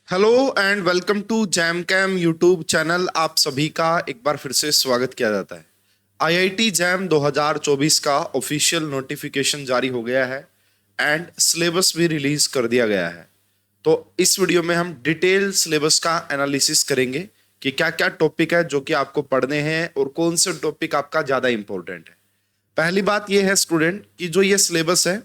Hello and welcome to JAM Cam YouTube channel. आप सभी का एक बार फिर से स्वागत किया जाता है। आईआईटी जैम 2024 का ऑफिशियल नोटिफिकेशन जारी हो गया है एंड सिलेबस भी रिलीज कर दिया गया है। तो इस वीडियो में हम डिटेल सिलेबस का एनालिसिस करेंगे कि क्या क्या टॉपिक है जो कि आपको पढ़ने हैं और कौन से टॉपिक आपका ज़्यादा इंपॉर्टेंट है। पहली बात यह है स्टूडेंट कि जो ये सिलेबस है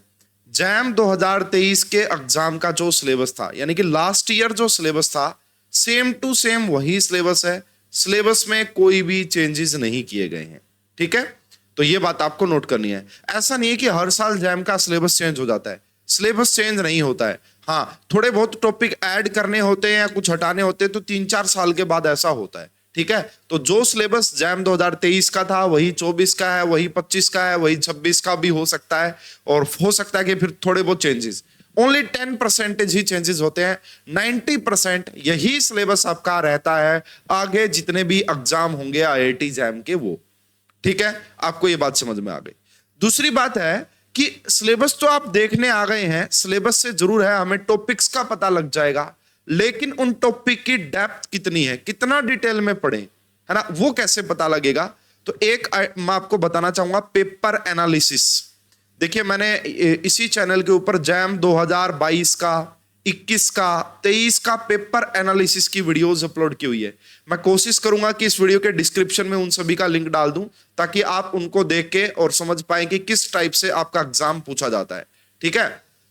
जैम 2023 के एग्जाम का जो सिलेबस था, यानी कि लास्ट ईयर जो सिलेबस था, सेम टू सेम वही सिलेबस है। सिलेबस में कोई भी चेंजेस नहीं किए गए हैं। ठीक है, तो ये बात आपको नोट करनी है। ऐसा नहीं है कि हर साल जैम का सिलेबस चेंज हो जाता है, सिलेबस चेंज नहीं होता है। हाँ, थोड़े बहुत टॉपिक ऐड करने होते हैं या कुछ हटाने होते हैं तो 3-4 साल के बाद ऐसा होता है। ठीक है, तो जो सिलेबस जैम 2023 का था वही 24 का है, वही 25 का है, वही 26 का भी हो सकता है, और हो सकता है कि फिर थोड़े बहुत चेंजेस, ओनली 10% ही चेंजेस होते हैं। 90% यही सिलेबस आपका रहता है आगे जितने भी एग्जाम होंगे आईआईटी जैम के वो। ठीक है, आपको ये बात समझ में आ गई। दूसरी बात है कि सिलेबस तो आप देखने आ गए हैं, सिलेबस से जरूर है हमें टॉपिक्स का पता लग जाएगा, लेकिन उन टॉपिक की डेप्थ कितनी है, कितना डिटेल में पढ़ें, है ना, वो कैसे पता लगेगा। तो एक मैं आपको बताना चाहूंगा, पेपर एनालिसिस। देखिए, मैंने इसी चैनल के ऊपर जैम 2022 का, 21 का, 23 का पेपर एनालिसिस की वीडियोस अपलोड की हुई है। मैं कोशिश करूंगा कि इस वीडियो के डिस्क्रिप्शन में उन सभी का लिंक डाल दूं ताकि आप उनको देख के और समझ पाए कि किस टाइप से आपका एग्जाम पूछा जाता है। ठीक है,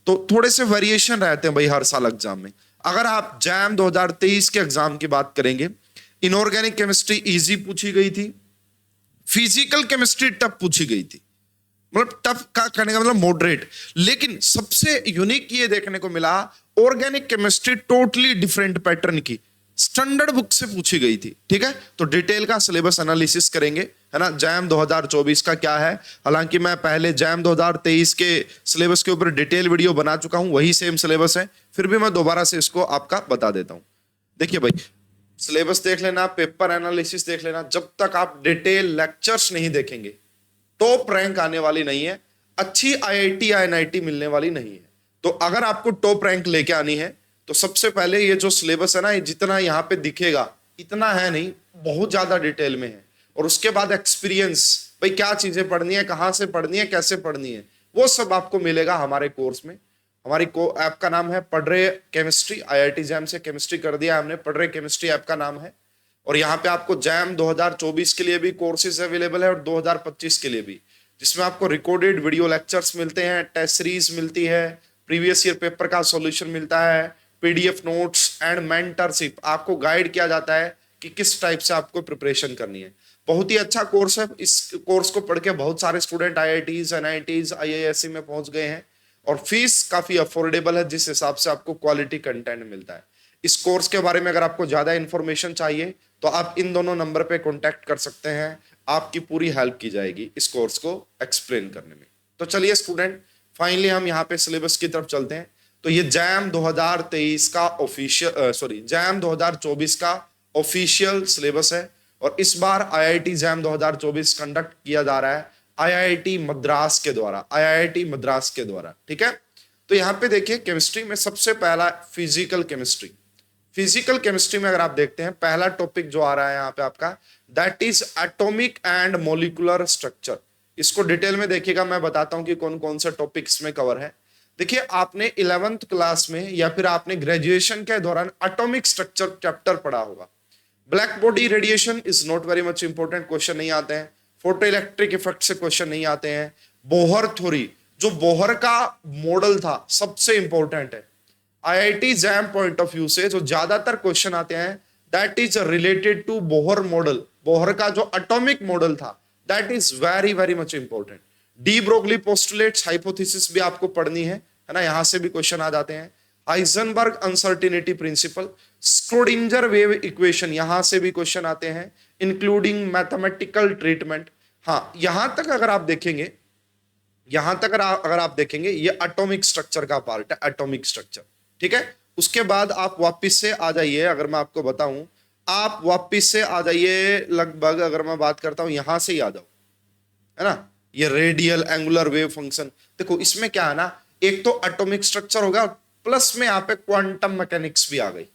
तो थोड़े से वेरिएशन रहते हैं भाई हर साल एग्जाम में। अगर आप जैम 2023 के एग्जाम की बात करेंगे, इनऑर्गेनिक केमिस्ट्री इजी पूछी गई थी, फिजिकल केमिस्ट्री टफ पूछी गई थी। मतलब टफ का करने का मतलब मॉडरेट, लेकिन सबसे यूनिक ये देखने को मिला, organic chemistry totally different pattern की स्टैंडर्ड बुक से पूछी गई थी। ठीक है, तो डिटेल का सिलेबस एनालिसिस करेंगे, है ना, जैम 2024 का क्या है। हालांकि मैं पहले जैम 2023 के सिलेबस के ऊपर डिटेल वीडियो बना चुका हूं, वही सेम सिलेबस है, फिर भी मैं दोबारा से इसको आपका बता देता हूं। देखिए भाई, सिलेबस देख लेना, पेपर एनालिसिस देख लेना, जब तक आप डिटेल लेक्चर्स नहीं देखेंगे टॉप रैंक आने वाली नहीं है, अच्छी आईआईटी या एनआईटी मिलने वाली नहीं है। तो अगर आपको टॉप रैंक लेके आनी है तो सबसे पहले ये जो सिलेबस है ना, ये जितना यहाँ पे दिखेगा इतना है नहीं, बहुत ज्यादा डिटेल में है। और उसके बाद एक्सपीरियंस, भाई क्या चीजें पढ़नी है, कहाँ से पढ़नी है, कैसे पढ़नी है, वो सब आपको मिलेगा हमारे कोर्स में। हमारी ऐप का नाम है पढ़ रहे केमिस्ट्री। आईआईटी जैम से केमिस्ट्री कर दिया हमने, पढ़ रहे केमिस्ट्री ऐप का नाम है। और यहाँ पे आपको जैम 2024 के लिए भी कोर्सेज अवेलेबल है और 2025 के लिए भी, जिसमें आपको रिकॉर्डेड वीडियो लेक्चर्स मिलते हैं, टेस्ट सीरीज मिलती है, प्रीवियस ईयर पेपर का सॉल्यूशन मिलता है, पीडीएफ नोट्स एंड मेंटरशिप। आपको गाइड किया जाता है कि किस टाइप से आपको प्रिपरेशन करनी है। बहुत ही अच्छा कोर्स है। इस कोर्स को पढ़ के बहुत सारे स्टूडेंट आईआईटीज, एनआईटीज, आईआईएससी में पहुंच गए हैं, और फीस काफी अफोर्डेबल है, जिस हिसाब से आपको क्वालिटी कंटेंट मिलता है। इस कोर्स के बारे में अगर आपको ज्यादा इंफॉर्मेशन चाहिए तो आप इन दोनों नंबर पे कांटेक्ट कर सकते हैं, आपकी पूरी हेल्प की जाएगी इस कोर्स को एक्सप्लेन करने में। तो चलिए स्टूडेंट, फाइनली हम यहाँ पे सिलेबस की तरफ चलते हैं। तो ये जैम 2023 का ऑफिशियल जैम 2024 का ऑफिशियल सिलेबस है, और इस बार आईआईटी जैम 2024 कंडक्ट किया जा रहा है आईआईटी मद्रास के द्वारा, आईआईटी मद्रास के द्वारा। ठीक है, तो यहाँ पे देखिए, केमिस्ट्री में सबसे पहला फिजिकल केमिस्ट्री। फिजिकल केमिस्ट्री में अगर आप देखते हैं, पहला टॉपिक जो आ रहा है यहाँ पे आपका, that is atomic and molecular structure. इसको डिटेल में देखिएगा, मैं बताता हूं कि कौन कौन से टॉपिक्स में कवर है। देखिए, आपने 11th क्लास में या फिर आपने ग्रेजुएशन के दौरान एटॉमिक स्ट्रक्चर चैप्टर पढ़ा होगा। Black body radiation is not very much important, question नहीं आते हैं। फोटो इलेक्ट्रिक इफेक्ट से क्वेश्चन नहीं आते हैं। बोहर थ्योरी, जो बोहर का मॉडल था, सबसे इंपॉर्टेंट है। IIT JAM point of view से जो ज्यादातर क्वेश्चन आते हैं, that is related to Bohr model. Bohr का जो एटॉमिक मॉडल था, that is very very much important. De Broglie postulates hypothesis भी आपको पढ़नी है ना, यहां से भी क्वेश्चन आ जाते हैं। Heisenberg uncertainty principle, Schrodinger wave equation, यहां से भी क्वेश्चन आते हैं, इंक्लूडिंग मैथमेटिकल ट्रीटमेंट। हाँ, यहां तक अगर आप देखेंगे, यहां तक अगर आप देखेंगे, ये एटॉमिक स्ट्रक्चर का पार्ट है, एटॉमिक स्ट्रक्चर। ठीक है, उसके बाद आप वापस से आ जाइए, अगर मैं आपको बताऊं, आप वापस से आ जाइए, लगभग अगर मैं बात करता हूं, यहां से ही आ जाओ, है ना, ये रेडियल एंगुलर वेव फंक्शन। देखो इसमें क्या है ना, एक तो एटॉमिक स्ट्रक्चर होगा, प्लस में यहाँ पे क्वांटम मैकेनिक्स भी आ गई।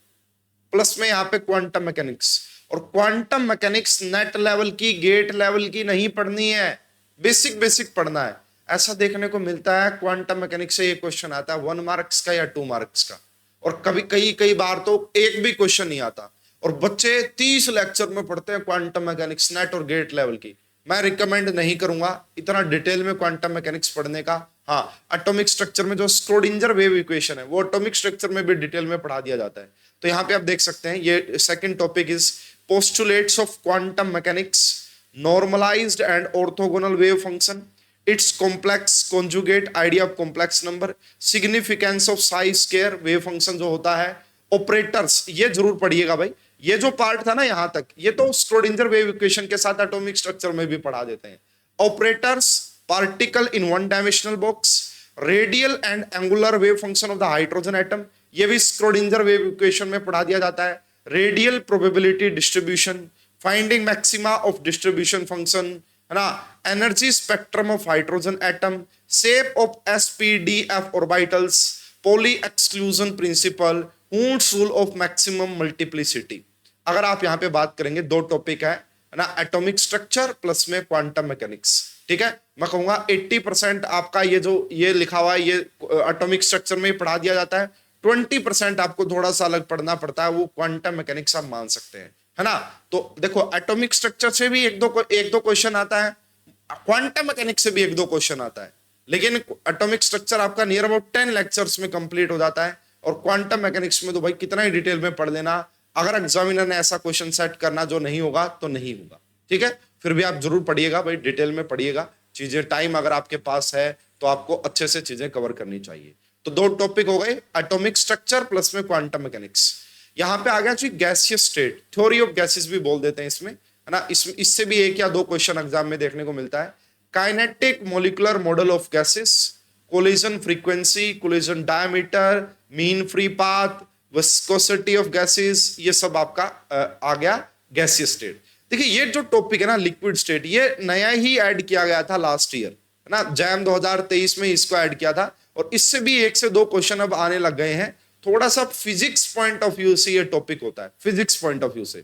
प्लस में यहाँ पे क्वांटम मैकेनिक्स। और क्वांटम मैकेनिक्स नेट लेवल की, गेट लेवल की नहीं पढ़नी है, बेसिक बेसिक पढ़ना है। ऐसा देखने को मिलता है क्वांटम मैकेनिक्स से ये क्वेश्चन आता है 1 मार्क्स का या 2 मार्क्स का, और कभी कई कई बार तो एक भी क्वेश्चन नहीं आता, और बच्चे 30 लेक्चर में पढ़ते हैं क्वांटम मैकेनिक्स नेट और गेट लेवल की। मैं रिकमेंड नहीं करूंगा इतना डिटेल में क्वांटम मैकेनिक्स पढ़ने का। हाँ, एटॉमिक स्ट्रक्चर में जो स्क्रोडिंजर वेव इक्वेशन है वो एटॉमिक स्ट्रक्चर में भी डिटेल में पढ़ा दिया जाता है। तो यहाँ पे आप देख सकते हैं ये second topic is postulates of quantum mechanics, normalized and orthogonal wave function, its complex conjugate, idea of complex number, significance of psi square wave function जो होता है, operators, ये जरूर पढ़िएगा भाई। ये जो पार्ट था ना यहां तक, ये तो स्क्रोडिंजर वेव इक्वेशन के साथ एटॉमिक स्ट्रक्चर में भी पढ़ा देते हैं। Operators, particle in one dimensional box, radial and angular wave function of the hydrogen atom, ये भी स्क्रोडिंजर वेव इक्वेशन में पढ़ा दिया जाता है। Radial probability distribution, finding maxima of distribution function, है ना, energy spectrum of hydrogen atom, shape of SPDF orbitals, Pauli exclusion principle, Hund's rule of maximum multiplicity. अगर आप यहाँ पे बात करेंगे, दो टॉपिक है ना, एटॉमिक स्ट्रक्चर प्लस में क्वांटम मैकेनिक्स। ठीक है, मैं कहूंगा 80% आपका ये जो ये लिखा हुआ है ये एटॉमिक स्ट्रक्चर में पढ़ा दिया जाता है, 20% आपको थोड़ा सा अलग पढ़ना पड़ता है, वो क्वांटम मैकेनिक्स आप मान सकते हैं, है ना। तो देखो एटॉमिक स्ट्रक्चर से भी एक दो क्वेश्चन आता है, क्वांटम मैकेनिक्स से भी एक दो क्वेश्चन आता है, लेकिन एटॉमिक स्ट्रक्चर आपका नियर अबाउट 10 लेक्चर्स में कंप्लीट हो जाता है, और क्वांटम मैकेनिक्स में तो भाई कितना ही डिटेल में पढ़ लेना, अगर एग्जामिनर ने ऐसा क्वेश्चन सेट करना जो नहीं होगा तो नहीं होगा। ठीक है, फिर भी आप जरूर पढ़िएगा भाई, डिटेल में पढ़िएगा चीजें, टाइम अगर आपके पास है तो आपको अच्छे से चीजें कवर करनी चाहिए। तो दो टॉपिक हो गए, एटॉमिक स्ट्रक्चर प्लस में क्वांटम मैकेनिक्स। यहां पे आ गया जी gaseous state, theory of gases भी बोल देते हैं इसमें, है ना। इससे भी एक या दो क्वेश्चन एग्जाम में देखने को मिलता है। Kinetic molecular model of gases, collision frequency, collision diameter, mean free path, viscosity of gases, ये सब आपका आ गया गैसियस स्टेट। देखिए ये जो टॉपिक है ना लिक्विड स्टेट, ये नया ही ऐड किया गया था लास्ट ईयर, है ना, जैम 2023 में इसको ऐड किया था, और इससे भी एक से दो क्वेश्चन अब आने लग गए हैं। थोड़ा सा फिजिक्स पॉइंट ऑफ व्यू से ये टॉपिक होता है, फिजिक्स पॉइंट ऑफ व्यू से।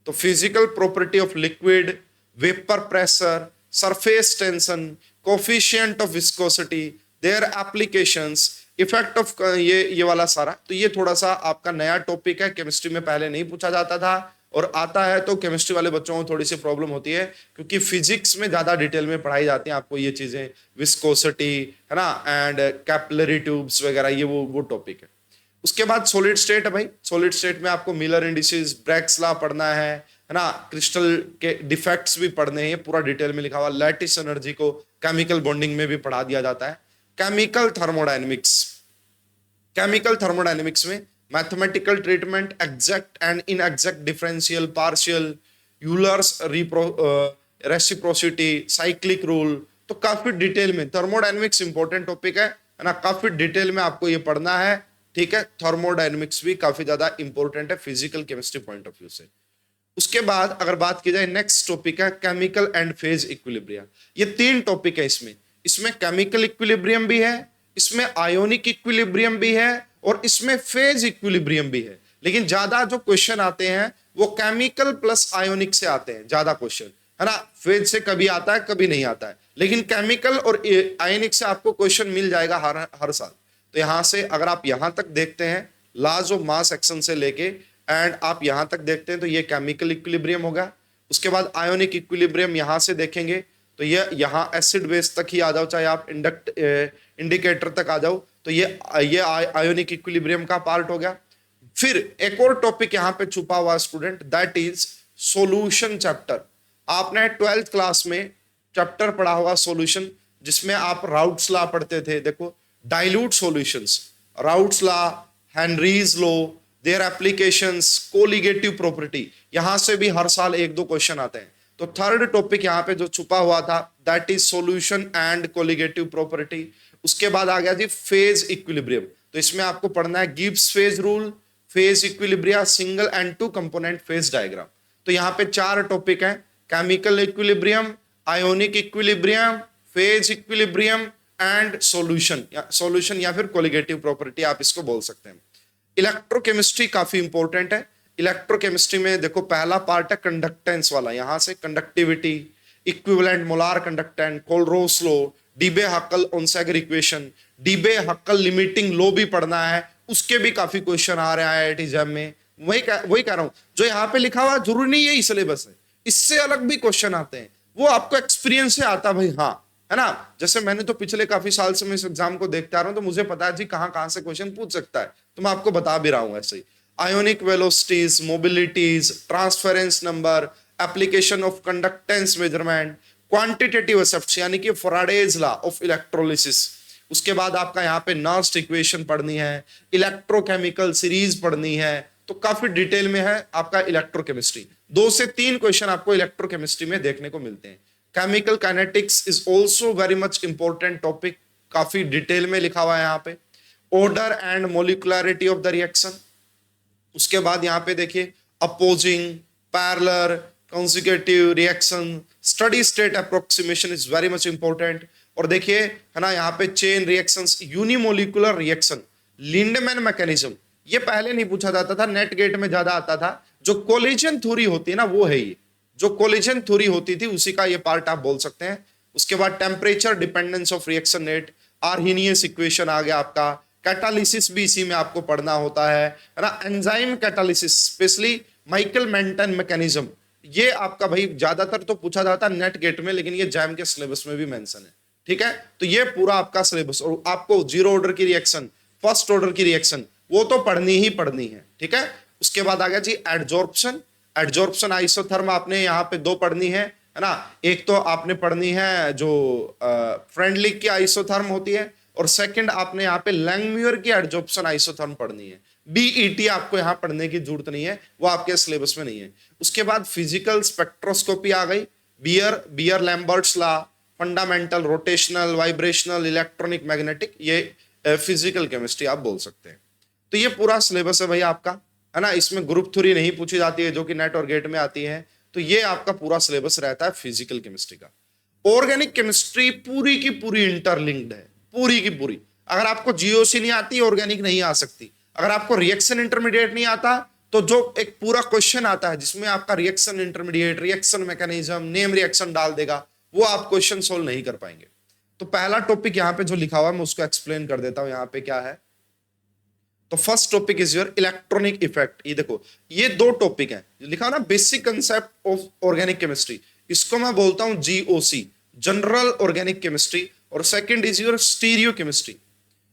तो physical property of liquid, vapour pressure, surface tension, coefficient of viscosity, their applications, effect of ये वाला सारा, तो ये थोड़ा सा आपका नया टॉपिक है, केमिस्ट्री में पहले नहीं पूछा जाता था, और आता है तो केमिस्ट्री वाले बच्चों को थोड़ी सी प्रॉब्लम होती है, क्योंकि फिजिक्स में ज्यादा डिटेल में पढ़ाई जाती है आपको ये चीजें, विस्कोसिटी, है ना, एंड कैपिलरी ट्यूब्स वगैरह, ये वो टॉपिक है। उसके बाद सॉलिड स्टेट है भाई, सॉलिड स्टेट में आपको मिलर इंडिसेस, ब्रैग्स लॉ पढ़ना है ना, क्रिस्टल के डिफेक्ट्स भी पढ़ने हैं, पूरा डिटेल में लिखा हुआ। लैटिस एनर्जी को केमिकल बॉन्डिंग में भी पढ़ा दिया जाता है। केमिकल थर्मोडायनेमिक्स, केमिकल थर्मोडायनेमिक्स में mathematical treatment, exact and inexact differential, partial, Euler's reciprocity, cyclic rule, तो काफी डिटेल में थर्मोडायनेमिक्स इंपॉर्टेंट टॉपिक है ना, काफी डिटेल में आपको ये पढ़ना है। ठीक है, थर्मोडायनेमिक्स भी काफी ज्यादा इंपॉर्टेंट है physical chemistry point of view से। उसके बाद अगर बात की जाए, नेक्स्ट टॉपिक है केमिकल एंड फेज इक्विलिब्रिया। ये तीन टॉपिक है इसमें, इसमें केमिकल इक्विलिब्रियम भी है, इसमें आयोनिक इक्विलिब्रियम भी है, और इसमें फेज इक्विलिब्रियम भी है। लेकिन ज्यादा जो क्वेश्चन आते हैं वो केमिकल प्लस आयोनिक से आते हैं ज्यादा क्वेश्चन, है ना। फेज से कभी आता है कभी नहीं आता है, लेकिन केमिकल और आयोनिक से आपको क्वेश्चन मिल जाएगा हर साल। तो यहां से अगर आप यहां तक देखते हैं, लॉज ऑफ मास एक्शन से लेके एंड आप यहां तक देखते हैं, तो ये केमिकल इक्विलिब्रियम होगा। उसके बाद आयोनिक इक्विलिब्रियम यहां से देखेंगे तो ये यहाँ एसिड बेस तक ही आ जाओ, चाहे आप इंडिकेटर तक आ जाओ, तो ये आयोनिक इक्विलिब्रियम का पार्ट हो गया। फिर एक और टॉपिक यहाँ पे छुपा हुआ student, that is solution chapter. आपने 12th क्लास में चैप्टर पढ़ा होगा सॉल्यूशन, जिसमें आप राउट्स लॉ पढ़ते थे। देखो dilute solutions, routes law, Henry's law, their applications, colligative property, यहां से भी हर साल एक दो क्वेश्चन आते हैं। तो थर्ड टॉपिक यहाँ पे जो छुपा हुआ था, that is solution and colligative property. उसके बाद आ गया जी फेज इक्विलिब्रियम, तो इसमें आपको पढ़ना है Gibbs phase rule, phase equilibria, single and two component phase diagram. तो यहाँ पे चार टॉपिक हैं, chemical equilibrium, ionic equilibrium, phase equilibrium and solution या फिर कोलिगेटिव प्रॉपर्टी आप इसको बोल सकते हैं। इलेक्ट्रोकेमिस्ट्री काफी इंपॉर्टेंट है, इलेक्ट्रोकेमिस्ट्री में देखो पहला पार्ट है कंडक्टेंस वाला, यहां से conductivity, equivalent molar कंडक्टेंट, कोलरोस law, डीबे हक्कल ओनसागर equation, डीबे हक्कल limiting law भी पढ़ना है, उसके भी काफी क्वेश्चन आ रहे हैं आईआईटी एग्जाम में। वही कह रहा हूं, जो यहाँ पे लिखा हुआ जरूरी नहीं यही सिलेबस है, इससे अलग भी क्वेश्चन आते हैं, वो आपको एक्सपीरियंस से आता भाई, हाँ है ना। जैसे मैंने तो पिछले काफी साल से मैं इस एग्जाम को देखता आ रहा हूं, तो मुझे पता है जी कहां कहां से क्वेश्चन पूछ सकता है, तो मैं आपको बता भी रहा हूं ऐसे ही। Ionic velocities, mobilities, transference number, application of conductance measurement, quantitative aspects यानी कि फैराडेज लॉ ऑफ इलेक्ट्रोलिसिस, उसके बाद आपका यहाँ पे नर्स्ट इक्वेशन पढ़नी है, इलेक्ट्रोकेमिकल सीरीज पढ़नी है, तो काफी डिटेल में है आपका इलेक्ट्रोकेमिस्ट्री। 2 से 3 क्वेश्चन आपको इलेक्ट्रोकेमिस्ट्री में देखने को मिलते हैं। Chemical kinetics is also very much important topic, काफी डिटेल में लिखा हुआ है यहाँ पे। Order and molecularity of the reaction, उसके बाद यहाँ पे देखिए opposing, parallel, consecutive reaction, steady state approximation is very much important. और देखिए है ना यहाँ पे chain reactions, unimolecular reaction, Lindeman mechanism, ये पहले नहीं पूछा जाता था, नेट गेट में ज्यादा आता था। जो कोलिजन थ्योरी होती है ना वो है ये, जो कोलिजन थ्योरी होती थी उसी का ये पार्ट आप बोल सकते हैं। उसके बाद temperature dependence of reaction rate, Arrhenius equation आ गया आपका, कैटालिसिस भी इसी में आपको पढ़ना होता है ना, enzyme catalysis, specially Michael Menten mechanism, ये आपका भाई ज्यादातर तो पूछा जाता है नेट गेट में, लेकिन ये जैम के सिलेबस में भी मेंशन है, ठीक है। तो ये पूरा आपका सिलेबस, और आपको जीरो ऑर्डर की रिएक्शन, फर्स्ट ऑर्डर की रिएक्शन, वो तो पढ़नी ही पढ़नी है, ठीक है। उसके बाद आ गया जी एडजॉर्प्शन, एडजॉर्प्शन आइसोथर्म आपने यहाँ पे 2 पढ़नी है ना। एक तो आपने पढ़नी है जो फ्रेंडलिक की आइसोथर्म होती है, और सेकंड आपने यहाँ पे लैंगम्यूर की एडजॉर्प्शन आइसोथर्म पढ़नी है। बीईटी आपको यहाँ पढ़ने की जरूरत नहीं है, वो आपके सिलेबस में नहीं है। उसके बाद फिजिकल स्पेक्ट्रोस्कोपी आ गई, Beer Lambert's law, fundamental, rotational, vibrational, electronic, magnetic, ये फिजिकल केमिस्ट्री आप बोल सकते हैं। तो ये पूरा सिलेबस है भाई आपका, है ना। इसमें ग्रुप थ्योरी नहीं पूछी जाती है जो कि नेट और गेट में आती है। तो ये आपका पूरा सिलेबस रहता है फिजिकल केमिस्ट्री का। ऑर्गेनिक केमिस्ट्री पूरी की पूरी इंटरलिंक्ड है, पूरी की पूरी। अगर आपको जीओसी नहीं आती, ऑर्गेनिक नहीं आ सकती। अगर आपको रिएक्शन इंटरमीडिएट नहीं आता, तो जो एक पूरा क्वेश्चन आता है जिसमें आपका reaction intermediate, reaction mechanism, name reaction डाल देगा, वो आप क्वेश्चन सोल्व नहीं कर पाएंगे। तो पहला टॉपिक यहाँ पे जो लिखा हुआ है मैं उसको एक्सप्लेन कर देता हूं। यहाँ पे क्या है, तो first topic is your electronic effect. ये देखो, ये 2 टॉपिक है लिखा ना, basic concept of organic chemistry, इसको मैं बोलता हूं जीओसी, जनरल ऑर्गेनिक केमिस्ट्री। और second is your stereo chemistry,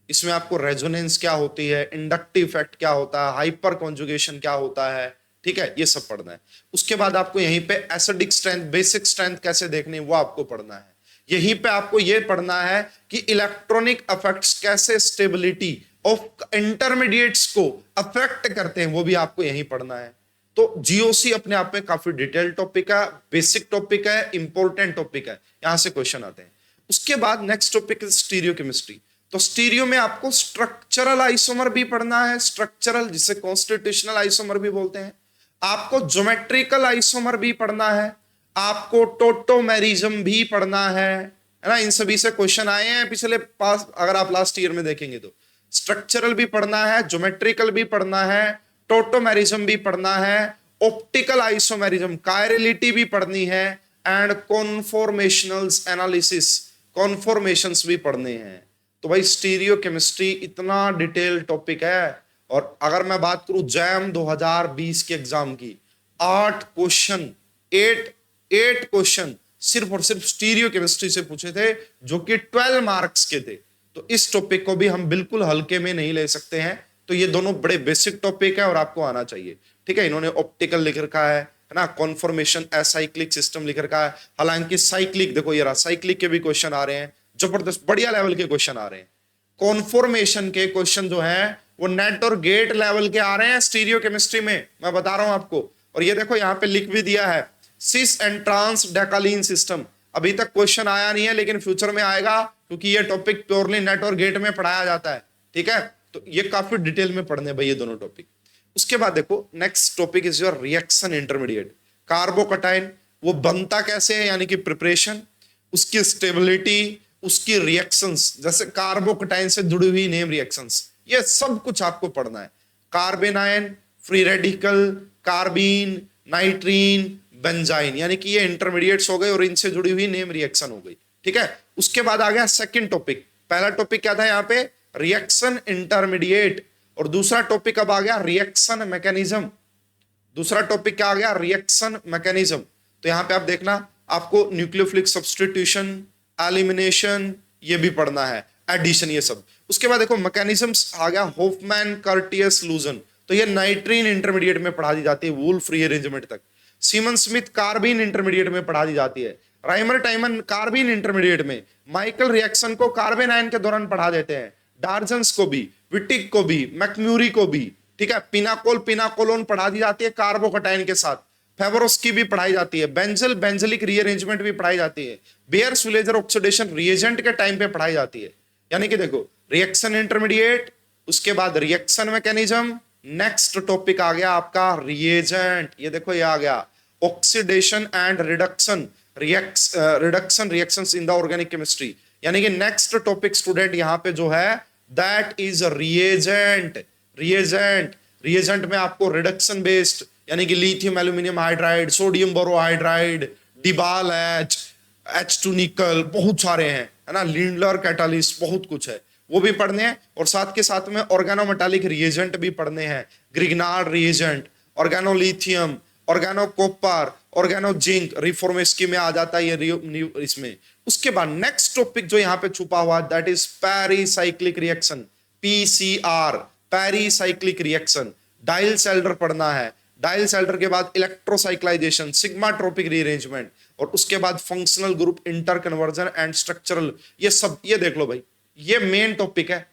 इसमें आपको रेजोनेंस क्या होती है, इंडक्टिव इफेक्ट क्या होता है, हाइपर कॉन्जुगेशन क्या होता है, ठीक है, ये सब पढ़ना है। उसके बाद आपको यहीं पे एसिडिक स्ट्रेंथ, बेसिक स्ट्रेंथ कैसे देखनी है वो आपको पढ़ना है। यहीं पे आपको ये पढ़ना है कि इलेक्ट्रॉनिक इफेक्ट्स कैसे स्टेबिलिटी ऑफ इंटरमीडिएट्स को अफेक्ट करते हैं, वो भी आपको यहीं पढ़ना है। तो जीओसी अपने आप में काफी डिटेल टॉपिक है, बेसिक टॉपिक है, इंपॉर्टेंट टॉपिक है, यहां से क्वेश्चन आते हैं। उसके बाद next topic is stereo chemistry. तो स्टीरियो में आपको स्ट्रक्चरल आइसोमर भी पढ़ना है, स्ट्रक्चरल जिसे कॉन्स्टिट्यूशनल आइसोमर भी बोलते हैं। आपको ज्योमेट्रिकल आइसोमर भी पढ़ना है, आपको टोटोमेरिज्म भी पढ़ना है ना। इन सभी से क्वेश्चन आए हैं पिछले पास, अगर आप लास्ट ईयर में देखेंगे तो। स्ट्रक्चरल भी पढ़ना है, ज्योमेट्रिकल भी पढ़ना है, टोटोमेरिज्म भी पढ़ना है, ऑप्टिकल आइसोमेरिज्म, कायरलिटी भी पढ़नी है, एंड कॉन्फॉर्मेशनल्स एनालिसिस, कॉन्फॉर्मेशंस भी पढ़ने हैं। तो भाई स्टीरियो केमिस्ट्री इतना डिटेल टॉपिक है। और अगर मैं बात करूं जैम 2020 के एग्जाम की, 8 क्वेश्चन, 8 क्वेश्चन सिर्फ और सिर्फ स्टीरियो केमिस्ट्री से पूछे थे, जो कि 12 मार्क्स के थे। तो इस टॉपिक को भी हम बिल्कुल हल्के में नहीं ले सकते हैं। तो ये दोनों बड़े बेसिक टॉपिक है और आपको आना चाहिए, ठीक है। इन्होंने ऑप्टिकल लिख रखा है ना, कॉन्फॉर्मेशन असाइक्लिक सिस्टम लिख रखा है। हालांकि साइक्लिक, देखो ये रहा, साइक्लिक के भी क्वेश्चन आ रहे हैं, जबरदस्त बढ़िया लेवल के क्वेश्चन आ रहे हैं। कॉन्फॉर्मेशन के क्वेश्चन जो है वो नेट और गेट लेवल के आ रहे हैं स्टीरियो केमिस्ट्री में, मैं बता रहा हूं आपको। और ये देखो यहाँ पे लिख भी दिया है, सिस एंड ट्रांस डेकालीन सिस्टम। अभी तक क्वेश्चन आया नहीं है, लेकिन फ्यूचर में आएगा, क्योंकि ये टॉपिक प्योरली नेट और गेट में पढ़ाया जाता है, ठीक है। तो ये काफी डिटेल में पढ़ने भाई ये दोनों टॉपिक। उसके बाद देखो next topic is your reaction intermediate. कार्बोकटाइन वो बनता कैसे है, यानी कि प्रिपरेशन, उसकी स्टेबिलिटी, उसकी रिएक्शंस, जैसे कार्बोकटाइन से जुड़ी हुई नेम रिएक्शंस, ये सब कुछ आपको पढ़ना है। कार्बेनाइन, फ्री रेडिकल, कार्बीन, नाइट्रीन, बेंजाइन, यानी कि ये इंटरमीडिएट्स हो गए और इनसे जुड़ी हुई नेम रिएक्शन हो गई। ठीक है, उसके बाद आ गया सेकंड टॉपिक। पहला टॉपिक क्या था यहाँ पे, रिएक्शन इंटरमीडिएट, और दूसरा टॉपिक अब आ गया रिएक्शन मैकेनिज्म। दूसरा टॉपिक क्या आ गया, रिएक्शन मैकेनिज्म। तो यहां पे आप देखना, आपको न्यूक्लियोफिलिक सब्स्टिट्यूशन, एलिमिनेशन, ये भी पढ़ना है, एडिशन, ये सब। उसके बाद देखो मैकेनिज्म्स आ गया, होफमैन कर्टियस लूजन, तो ये नाइट्रीन इंटरमीडिएट में पढ़ा दी जाती है, वुल्फ रीअरेंजमेंट तक। सीमन स्मिथ कार्बिन इंटरमीडिएट में पढ़ा दी जाती है। राइमर टाइमन कार्बिन इंटरमीडिएट में। माइकल रिएक्शन को कार्बन आयन के दौरान पढ़ा देते हैं। डार्जन्स को भी, विटिक को भी, मैक्म्यूरी को भी। ठीक है, पिनाकोल, पिनाकोलोन पढ़ा दी जाती है कार्बोकटाइन के साथ। फेवरोस की भी पढ़ाई जाती है। बेंजल, बेंजलिक रीअरेंजमेंट भी पढ़ाई जाती है। बेयर्स विलेजर ऑक्सीडेशन रिएजेंट के टाइम पे पढ़ाई जाती है। यानी कि देखो, रिएक्शन इंटरमीडिएट, उसके बाद रिएक्शन मैकेनिज्म, नेक्स्ट टॉपिक आ गया आपका रिएजेंट। ये देखो, ये आ गया oxidation and reduction, reduction reactions in the organic chemistry. यानी कि नेक्स्ट टॉपिक स्टूडेंट यहां पे जो है, दैट इज रिएजेंट। रिएजेंट में आपको रिडक्शन बेस्ड, यानी कि lithium aluminium hydride, sodium borohydride, DIBAL H, H2 nickel, बहुत सारे हैं, है ना, लिंडलर कैटालिस्ट, बहुत कुछ है, वो भी पढ़ने हैं। और साथ के साथ में ऑर्गेनोमेटालिक रिएजेंट भी पढ़ने हैं, Grignard reagent, organolithium, organo copper, organo zinc, Reformatsky में आ जाता है ये इसमें। उसके बाद नेक्स्ट टॉपिक जो यहाँ पे छुपा हुआ, that is pericyclic reaction, PCR, pericyclic reaction. Diels Alder पढ़ना है। डाइल सेल्डर के बाद इलेक्ट्रोसाइक्लाइजेशन, सिग्माट्रोपिक रीअरेंजमेंट, और उसके बाद functional group inter conversion and structural, ये सब, ये देख लो भाई, ये मेन टॉपिक है।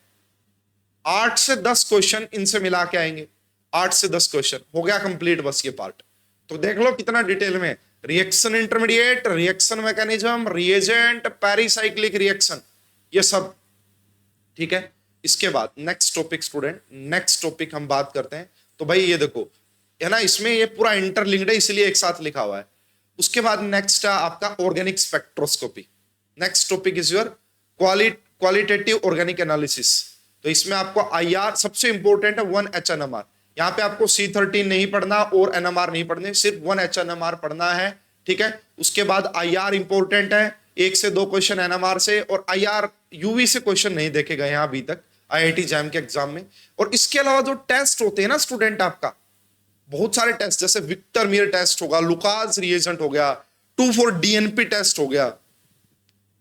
8 से 10 क्वेश्चन इनसे मिला के आएंगे। 8 से 10 क्वेश्चन हो गया कंप्लीट, बस ये पार्ट। तो देख लो कितना डिटेल में, reaction intermediate, reaction mechanism, reagent, pericyclic reaction, ये सब। ठीक है, इसके बाद next topic student, next topic हम बात करते हैं। तो भाई ये देखो, है ना, इसमें ये पूरा इंटरलिंक्ड है, इसलिए एक साथ लिखा हुआ है। उसके बाद नेक्स्ट है आपका organic spectroscopy. Next topic is your qualitative organic analysis. तो इसमें आपको IR सबसे इंपॉर्टेंट है, 1 HNMR। यहाँ पे आपको C13 नहीं पढ़ना और NMR नहीं पढ़ने, सिर्फ 1 HNMR पढ़ना है। ठीक है, उसके बाद IR इंपॉर्टेंट है, 1 से 2 क्वेश्चन NMR से, और IR UV से क्वेश्चन नहीं देखे गए हैं अभी तक IIT जैम के एग्जाम में। और इसके अलावा जो टेस्ट होते हैं ना स्टूडेंट, आपका बहुत सारे टेस्ट, जैसे विक्टर मियर टेस्ट होगा, लुकास रिएजेंट हो गया, 2,4 DNP टेस्ट हो गया,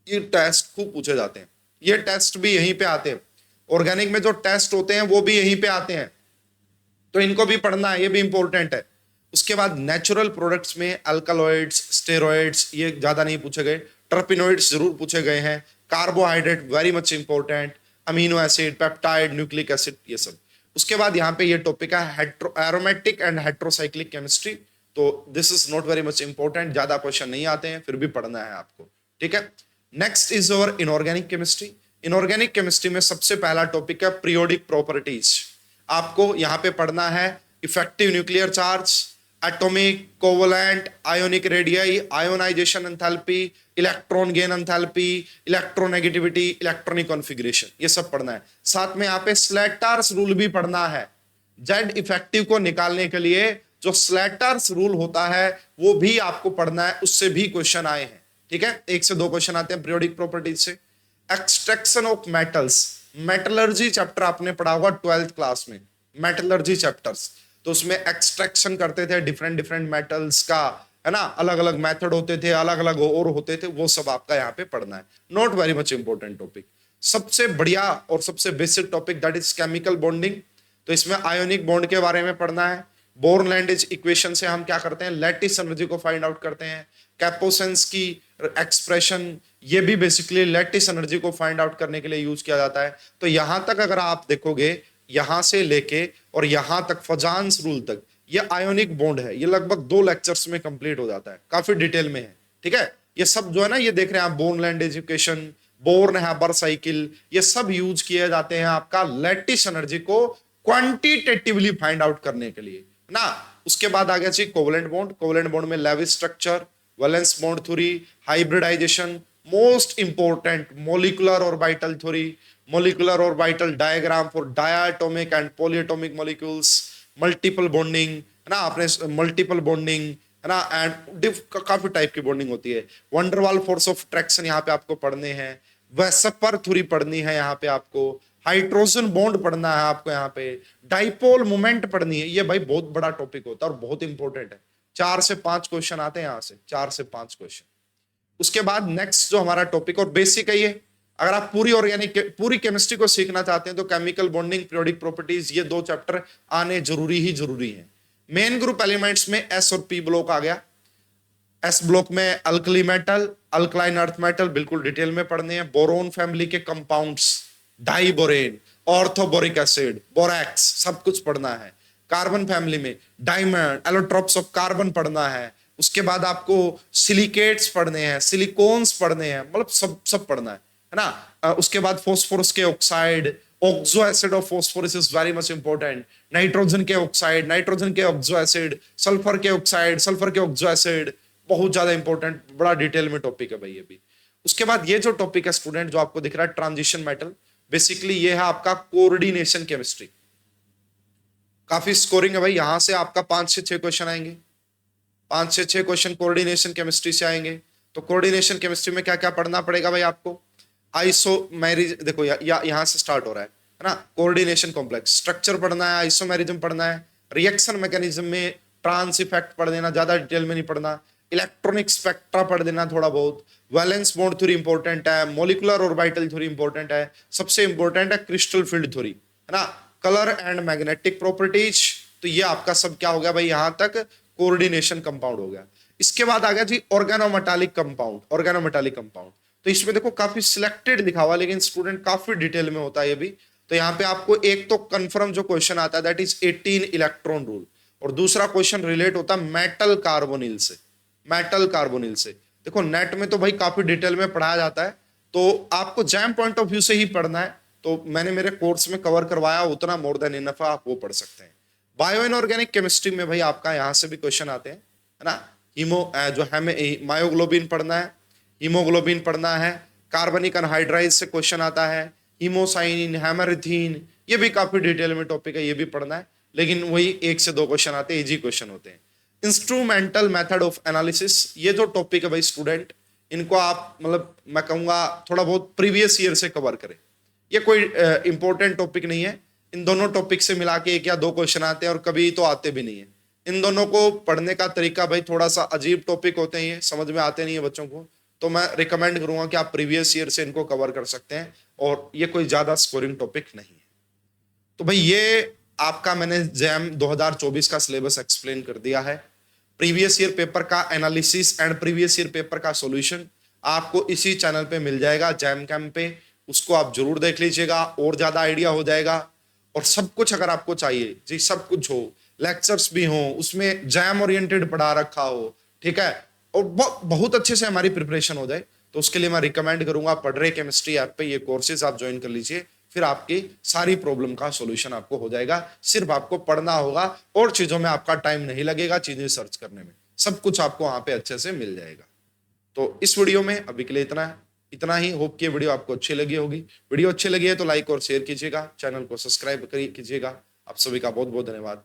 ये टेस्ट खूब पूछे जाते हैं। ये टेस्ट भी यहीं पे आते हैं, ऑर्गेनिक में जो टेस्ट होते हैं वो भी यहीं पे आते हैं, तो इनको भी पढ़ना है, ये भी इंपॉर्टेंट है। उसके बाद नेचुरल प्रोडक्ट्स में अल्कलॉइड्स, स्टेरॉइड्स, ये ज्यादा नहीं पूछे गए। टर्पिनोइड्स जरूर पूछे गए हैं। Carbohydrate very much important, amino acid, peptide, nucleic acid, ये सब। उसके बाद यहाँ पे ये टॉपिक है एरोमेटिक एंड हेट्रोसाइक्लिक केमिस्ट्री। तो this is not very much important, ज्यादा क्वेश्चन नहीं आते हैं, फिर भी पढ़ना है आपको। ठीक है, next is over inorganic chemistry. Inorganic chemistry में सबसे पहला टॉपिक है पीरियोडिक प्रॉपर्टीज। आपको यहाँ पे पढ़ना है effective nuclear charge, atomic, covalent, ionic radii, ionisation enthalpy, electron gain enthalpy, electronegativity, electronic configuration, ये सब पढ़ना है। साथ में यहाँ पे स्लैटर्स रूल भी पढ़ना है। जेड इफेक्टिव को निकालने के लिए जो स्लैटर्स रूल होता है वो भी आपको पढ़ना है, उससे भी क्वेश्चन आए हैं। ठीक है, 1 से 2 क्वेश्चन आते हैं पीरियोडिक प्रॉपर्टीज से। Extraction of metals, metallurgy chapter आपने पढ़ा होगा 12th क्लास में, मेटलर्जी चैप्टर्स। तो उसमें एक्सट्रैक्शन करते थे डिफरेंट डिफरेंट मेटल्स का, है ना, अलग अलग मेथड होते थे, अलग अलग और होते थे, वो सब आपका यहाँ पे पढ़ना है। Not very much important topic. सबसे बढ़िया और सबसे basic topic that is chemical bonding. तो इसमें आयोनिक बॉन्ड के बारे में पढ़ना है। बोर्न लैंडेज इक्वेशन से हम क्या करते हैं, लैटिस एनर्जी को फाइंड आउट करते हैं। कैपोसेंस की एक्सप्रेशन, ये भी बेसिकली लैटिस एनर्जी को फाइंड आउट करने के लिए यूज किया जाता है। तो यहां तक अगर आप देखोगे, यहां से लेके और यहां तक फजान्स रूल तक, ये आयोनिक बॉन्ड है, ये लगभग 2 लेक्चर्स में कंप्लीट हो जाता है, काफी डिटेल में है। ठीक है, ये सब जो है ना, ये देख रहे हैं आप, Born Lande equation, Born Haber cycle, ये सब यूज किए जाते हैं आपका लैटिस एनर्जी को क्वांटिटेटिवली फाइंड आउट करने के लिए ना। उसके बाद आ गया जी कोवलेंट बॉन्ड। कोवलेंट बॉन्ड में Lewis structure, valence bond theory, hybridisation, most important molecular orbital theory, molecular orbital diagram for diatomic and polyatomic molecules, multiple bonding, है ना, आपने मल्टीपल बॉन्डिंग, है ना, एंड काफी टाइप की बॉन्डिंग होती है। वंडरवाल फोर्स ऑफ अट्रैक्शन यहाँ पे आपको पढ़ने हैं, वेस्पर थ्योरी पढ़नी है यहाँ पे आपको, हाइड्रोजन बॉन्ड पढ़ना है आपको यहाँ पे, डाइपोल मोमेंट पढ़नी है। ये भाई बहुत बड़ा टॉपिक होता है और बहुत इंपॉर्टेंट है। 4 से 5 क्वेश्चन आते हैं यहाँ से, 4 से 5 क्वेश्चन। उसके बाद नेक्स्ट जो हमारा टॉपिक और बेसिक है ये, अगर आप पूरी ऑर्गेनिक पूरी केमिस्ट्री को सीखना चाहते हैं तो केमिकल बॉन्डिंग, पीरियोडिक प्रॉपर्टीज, ये 2 चैप्टर आने जरूरी है। मेन ग्रुप एलिमेंट्स में एस और पी ब्लॉक आ गया। एस ब्लॉक में alkali metal, alkaline earth metal बिल्कुल डिटेल में पढ़ने हैं। बोरोन फैमिली के compounds, diborane, orthoboric acid, borax, सब कुछ पढ़ना है। कार्बन फैमिली में डायमंड, एलोट्रोप्स ऑफ कार्बन पढ़ना है। उसके बाद आपको सिलिकेट्स पढ़ने हैं, सिलिकॉन्स पढ़ने हैं, मतलब सब पढ़ना है ना। उसके बाद फॉस्फोरस के oxide, oxo acid of phosphorus is very much important. Nitrogen के ऑक्साइड, नाइट्रोजन के ऑक्सो एसिड, सल्फर के ऑक्साइड, सल्फर के ऑक्सो एसिड, बहुत ज्यादा इंपॉर्टेंट, बड़ा डिटेल में टॉपिक है भाई ये भी। उसके बाद ये जो टॉपिक है स्टूडेंट, जो आपको दिख रहा है ट्रांजिशन मेटल, बेसिकली ये है आपका कोऑर्डिनेशन केमिस्ट्री। काफी स्कोरिंग है भाई, यहां से आपका 5 से 6 क्वेश्चन आएंगे, 5 से 6 क्वेश्चन कोऑर्डिनेशन केमिस्ट्री से आएंगे। तो कोऑर्डिनेशन केमिस्ट्री में क्या क्या पढ़ना पड़ेगा भाई आपको? आइसोमेरिज, देखो यहां से स्टार्ट हो रहा है ना। कोऑर्डिनेशन कॉम्प्लेक्स स्ट्रक्चर पढ़ना है, आइसोमेरिज्म पढ़ना है, रिएक्शन मैकेनिज्म में ट्रांस इफेक्ट पढ़ देना, ज्यादा डिटेल में नहीं पढ़ना। इलेक्ट्रॉनिक स्पेक्ट्रा पढ़ देना थोड़ा बहुत। वैलेंस बॉन्ड थ्योरी इंपॉर्टेंट है, मॉलिक्यूलर ऑर्बिटल थ्योरी इंपॉर्टेंट है, सबसे इंपॉर्टेंट है क्रिस्टल फील्ड थ्योरी, है ना, कलर एंड मैग्नेटिक प्रॉपर्टीज। तो ये आपका सब क्या हो गया भाई, यहां तक कोऑर्डिनेशन कंपाउंड हो गया। इसके बाद आ गया जी ऑर्गेनोमेटालिक कंपाउंड, ऑर्गेनोमेटालिक कंपाउंड। तो इसमें देखो काफी सिलेक्टेड लिखा हुआ, लेकिन स्टूडेंट काफी डिटेल में होता है ये भी। तो यहाँ पे आपको एक तो कंफर्म जो क्वेश्चन आता है दैट इज 18 इलेक्ट्रॉन रूल, और दूसरा क्वेश्चन रिलेट होता है मेटल कार्बोनिल से, मेटल कार्बोनिल से। देखो नेट में तो भाई काफी डिटेल में पढ़ाया जाता है, तो आपको जैम पॉइंट ऑफ व्यू से ही पढ़ना है। तो मैंने मेरे कोर्स में कवर करवाया, उतना मोर देन इनफ है, आप वो पढ़ सकते हैं। बायो इनऑर्गेनिक केमिस्ट्री में भाई आपका यहाँ से भी क्वेश्चन आते हैं, है ना। जो हमें मायोग्लोबिन पढ़ना है, हीमोग्लोबिन पढ़ना है, कार्बनिक अनहाइड्राइड से क्वेश्चन आता है, हीमोसाइनिन, हेमरिथीन, ये भी काफी डिटेल में टॉपिक है, ये भी पढ़ना है। लेकिन वही 1 से 2 क्वेश्चन आते हैं, इजी क्वेश्चन होते हैं। इंस्ट्रूमेंटल मेथड ऑफ एनालिसिस, ये जो टॉपिक है भाई स्टूडेंट, इनको आप मतलब मैं कहूंगा थोड़ा बहुत प्रीवियस ईयर से कवर करें। ये कोई इंपॉर्टेंट टॉपिक नहीं है। इन दोनों टॉपिक से मिला के 1 या 2 क्वेश्चन आते हैं, और कभी तो आते भी नहीं है। इन दोनों को पढ़ने का तरीका भाई थोड़ा सा अजीब टॉपिक होते हैं, ये समझ में आते नहीं है बच्चों को। तो मैं रिकमेंड करूंगा कि आप प्रीवियस ईयर से इनको कवर कर सकते हैं, और ये कोई ज्यादा स्कोरिंग टॉपिक नहीं है। तो भाई ये आपका मैंने जैम 2024 का सिलेबस एक्सप्लेन कर दिया है। प्रीवियस ईयर पेपर का analysis and previous year paper का सॉल्यूशन आपको इसी चैनल पे मिल जाएगा, जैम कैम्प पे। उसको आप जरूर देख लीजिएगा, और ज्यादा आइडिया हो जाएगा। और सब कुछ अगर आपको चाहिए जी, सब कुछ हो, लेक्चर्स भी हो, उसमें जैम ओरिएंटेड पढ़ा रखा हो, ठीक है, और बहुत अच्छे से हमारी प्रिपरेशन हो जाए, तो उसके लिए मैं रिकमेंड करूंगा पढ़रे केमिस्ट्री ऐप पे ये कोर्सेज आप ज्वाइन कर लीजिए। फिर आपकी सारी प्रॉब्लम का सॉल्यूशन आपको हो जाएगा। सिर्फ आपको पढ़ना होगा, और चीजों में आपका टाइम नहीं लगेगा, चीजें सर्च करने में, सब कुछ आपको वहां पे अच्छे से मिल जाएगा। तो इस वीडियो में अभी के लिए इतना ही। होप कि वीडियो आपको अच्छी लगी होगी। वीडियो अच्छी लगी है तो लाइक और शेयर कीजिएगा, चैनल को सब्सक्राइब कीजिएगा। आप सभी का बहुत बहुत धन्यवाद।